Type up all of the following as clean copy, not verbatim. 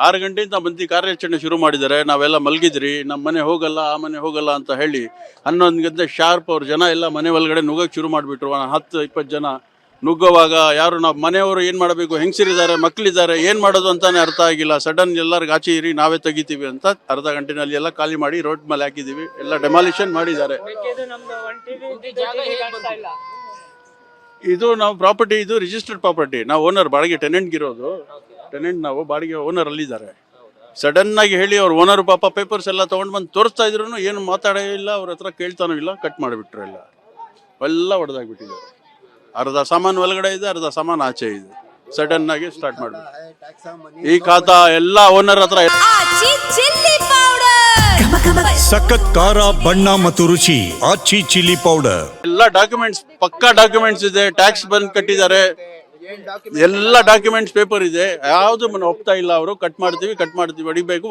6 ಗಂಟೆಯಿಂದ ಬಂದು ಕಾರ್ಯಾಚರಣೆ ಶುರು ಮಾಡಿದ್ದಾರೆ. ನಾವೆಲ್ಲ ಮಲಗಿದ್ರಿ, ನಮ್ಮ ಮನೆ ಹೋಗಲ್ಲ ಆ ಮನೆ ಹೋಗಲ್ಲ ಅಂತ ಹೇಳಿ 11 ಗಂಟೆ ಶಾರ್ಪ್ ಅವ್ರ ಜನ ಎಲ್ಲ ಮನೆ ಒಳಗಡೆ ನುಗ್ಗಕ್ಕೆ ಶುರು ಮಾಡಿಬಿಟ್ರು. 10-20 ಜನ ನುಗ್ಗುವಾಗ ಯಾರು ನಾವು ಮನೆಯವರು ಏನು ಮಾಡಬೇಕು, ಹೆಂಗಸರಿದ್ದಾರೆ, ಮಕ್ಕಳಿದ್ದಾರೆ, ಏನು ಮಾಡೋದು ಅಂತಾನೆ ಅರ್ಥ ಆಗಿಲ್ಲ. ಸಡನ್ ಎಲ್ಲರಿಗೂ ಆಚೆ ಇರಿ, ನಾವೇ ತೆಗಿತೀವಿ ಅಂತ ಅರ್ಧ ಗಂಟೆನಲ್ಲಿ ಎಲ್ಲ ಖಾಲಿ ಮಾಡಿ ರೋಡ್ ಮೇಲೆ ಹಾಕಿದ್ದೀವಿ. ಎಲ್ಲ ಡೆಮಾಲಿಷನ್ ಮಾಡಿದ್ದಾರೆ. ಇದು ನಾವು ಪ್ರಾಪರ್ಟಿ, ಇದು ರಿಜಿಸ್ಟರ್ಡ್ ಪ್ರಾಪರ್ಟಿ. ನಾವು ಓನರ್, ಬಾಡಿಗೆ ಟೆನೆಂಟ್ಗಿರೋದು. ಟೆನೆಂಟ್ ನಾವು, ಬಾಡಿಗೆ ಓನರ್ ಅಲ್ಲಿದ್ದಾರೆ. ಸಡನ್ ಆಗಿ ಹೇಳಿ ಅವ್ರ ಓನರ್ ಪಾಪ ಪೇಪರ್ಸ್ ಎಲ್ಲ ತೊಗೊಂಡು ಬಂದು ತೋರಿಸ್ತಾ ಇದ್ರು, ಏನು ಮಾತಾಡೇ ಇಲ್ಲ, ಅವ್ರ ಹತ್ರ ಕೇಳ್ತಾನೂ ಇಲ್ಲ, ಕಟ್ ಮಾಡಿಬಿಟ್ರು. ಎಲ್ಲ ಹೊಡೆದಾಗ್ಬಿಟ್ಟಿದ್ದಾರೆ. ಅರ್ಧ ಸಾಮಾನು ಒಳಗಡೆ ಇದೆ, ಅರ್ಧ ಸಾಮಾನು ಆಚೆ ಇದೆ. ಸಡನ್ ಆಗಿ ಸ್ಟಾರ್ಟ್ ಮಾಡ್ಬಿಟ್ಟು ಈ ಖಾತಾ ಎಲ್ಲ ಓನರ್ ಹತ್ರ. ಸಖತ್ ಖಾರ, ಬಣ್ಣ ಮತ್ತು ರುಚಿ ಆಚಿ ಚಿಲ್ಲಿ ಪೌಡರ್. ಎಲ್ಲ ಡಾಕ್ಯುಮೆಂಟ್ಸ್, ಪಕ್ಕಾ ಡಾಕ್ಯುಮೆಂಟ್ಸ್ ಇದೆ. ಟ್ಯಾಕ್ಸ್ ಬಂದು ಕಟ್ಟಿದ್ದಾರೆ, ಎಲ್ಲ ಡಾಕ್ಯುಮೆಂಟ್ಸ್ ಪೇಪರ್ ಇದೆ. ಯಾವುದು ಒಪ್ತಾ ಇಲ್ಲ. ಅವರು ಕಟ್ ಮಾಡ್ತೀವಿ,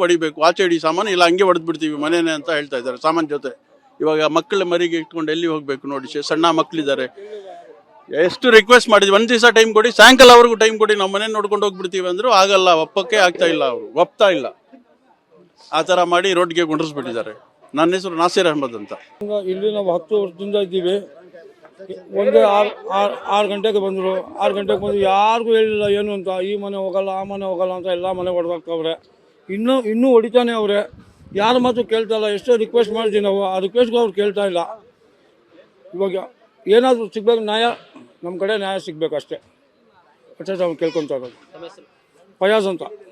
ಹೊಡಿಬೇಕು, ಆಚೆ ಹಿಡಿ ಸಾಮಾನು, ಇಲ್ಲ ಹಂಗೆ ಹೊಡೆದ್ ಬಿಡ್ತೀವಿ ಮನೇನೆ ಅಂತ ಹೇಳ್ತಾ ಇದ್ದಾರೆ ಸಾಮಾನು ಜೊತೆ. ಇವಾಗ ಮಕ್ಕಳ ಮರಿಗೆ ಇಟ್ಕೊಂಡು ಎಲ್ಲಿ ಹೋಗ್ಬೇಕು ನೋಡಿ, ಸಣ್ಣ ಮಕ್ಕಳಿದ್ದಾರೆ. ಎಷ್ಟು ರಿಕ್ವೆಸ್ಟ್ ಮಾಡಿದ್ವಿ, ಒಂದು ದಿವಸ ಟೈಮ್ ಕೊಡಿ, ಸಾಯಂಕಾಲವರೆಗೂ ಟೈಮ್ ಕೊಡಿ, ನಾವು ಮನೆ ನೋಡ್ಕೊಂಡು ಹೋಗ್ಬಿಡ್ತೀವಿ ಅಂದ್ರು ಆಗಲ್ಲ, ಒಪ್ಪಕ್ಕೆ ಆಗ್ತಾ ಇಲ್ಲ. ಅವರು ಒಪ್ತಾ ಇಲ್ಲ. ಆ ಥರ ಮಾಡಿ ರೋಡ್ಗೆ ಗುಂಡ್ರಿಸ್ಬಿಟ್ಟಿದ್ದಾರೆ. ನನ್ನ ಹೆಸರು ನಾಸೀರ್ ಅಹಮದ್ ಅಂತ. ಇಲ್ಲಿ ನಾವು 10 ವರ್ಷದಿಂದ ಇದ್ದೀವಿ. ಒಂದೇ 6 ಗಂಟೆಗೆ ಬಂದರು. 6 ಗಂಟೆಗೆ ಬಂದು ಯಾರಿಗೂ ಹೇಳಿಲ್ಲ ಏನು ಅಂತ. ಈ ಮನೆ ಹೋಗಲ್ಲ, ಆ ಮನೆ ಹೋಗಲ್ಲ ಅಂತ ಎಲ್ಲ ಮನೆ ಹೊಡೆದಾಕ್ತವ್ರೆ. ಇನ್ನೂ ಹೊಡಿತಾನೆ ಅವ್ರೆ. ಯಾರ ಮಾತು ಕೇಳ್ತಾ ಇಲ್ಲ. ಎಷ್ಟೋ ರಿಕ್ವೆಸ್ಟ್ ಮಾಡಿದ್ವಿ ನಾವು, ಆ ರಿಕ್ವೆಸ್ಟ್ಗೂ ಅವ್ರು ಕೇಳ್ತಾ ಇಲ್ಲ. ಇವಾಗ ಏನಾದರೂ ಸಿಗ್ಬೇಕು, ನ್ಯಾಯ ನಮ್ಮ ಕಡೆ ನ್ಯಾಯ ಸಿಗ್ಬೇಕು ಅಷ್ಟೇ ನಾವು ಕೇಳ್ಕೊತಾ ಇರೋದು. ಫಯಾಜ್ ಅಂತ.